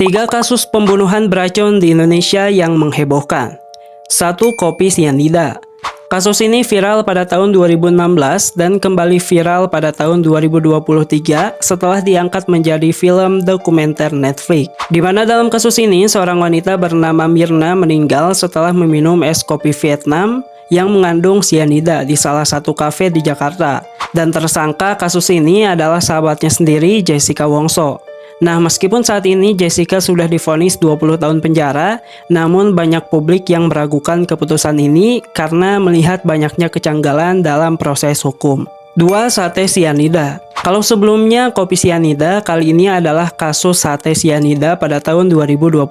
3 kasus pembunuhan beracun di Indonesia yang menghebohkan. 1. Kopi sianida. Kasus ini viral pada tahun 2016 dan kembali viral pada tahun 2023 setelah diangkat menjadi film dokumenter Netflix. Di mana dalam kasus ini seorang wanita bernama Mirna meninggal setelah meminum es kopi Vietnam yang mengandung sianida di salah satu kafe di Jakarta. Dan tersangka kasus ini adalah sahabatnya sendiri, Jessica Wongso. Nah, meskipun saat ini Jessica sudah divonis 20 tahun penjara, namun banyak publik yang meragukan keputusan ini karena melihat banyaknya kejanggalan dalam proses hukum. 2. Sate sianida. Kalau sebelumnya kopi sianida, kali ini adalah kasus sate sianida pada tahun 2021.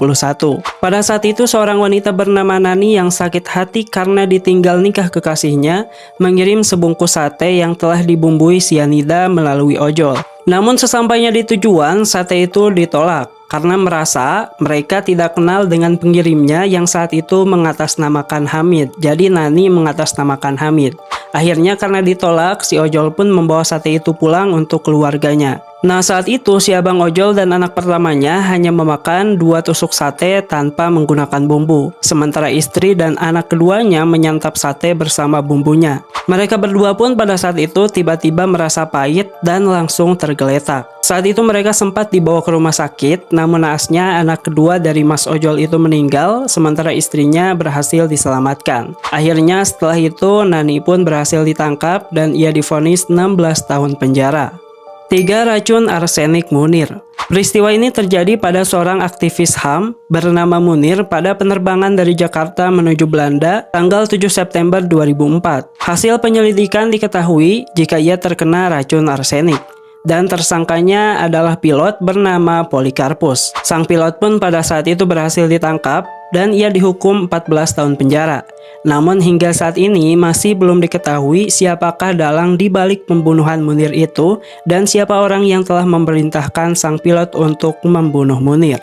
Pada saat itu seorang wanita bernama Nani yang sakit hati karena ditinggal nikah kekasihnya mengirim sebungkus sate yang telah dibumbui sianida melalui ojol. Namun sesampainya di tujuan, sate itu ditolak karena merasa mereka tidak kenal dengan pengirimnya yang saat itu mengatasnamakan Hamid. Jadi Nani mengatasnamakan Hamid. Akhirnya karena ditolak, si ojol pun membawa sate itu pulang untuk keluarganya. Nah, saat itu si abang ojol dan anak pertamanya hanya memakan 2 tusuk sate tanpa menggunakan bumbu. Sementara istri dan anak keduanya menyantap sate bersama bumbunya. Mereka berdua pun pada saat itu tiba-tiba merasa pahit dan langsung tergeletak. Saat itu mereka sempat dibawa ke rumah sakit, namun naasnya anak kedua dari Mas Ojol itu meninggal, sementara istrinya berhasil diselamatkan. Akhirnya setelah itu Nani pun berhasil ditangkap dan ia divonis 16 tahun penjara. 3. Racun arsenik Munir. Peristiwa ini terjadi pada seorang aktivis HAM bernama Munir pada penerbangan dari Jakarta menuju Belanda tanggal 7 September 2004. Hasil penyelidikan diketahui jika ia terkena racun arsenik. Dan tersangkanya adalah pilot bernama Polikarpus. Sang pilot pun pada saat itu berhasil ditangkap dan ia dihukum 14 tahun penjara. Namun hingga saat ini masih belum diketahui siapakah dalang dibalik pembunuhan Munir itu dan siapa orang yang telah memerintahkan sang pilot untuk membunuh Munir.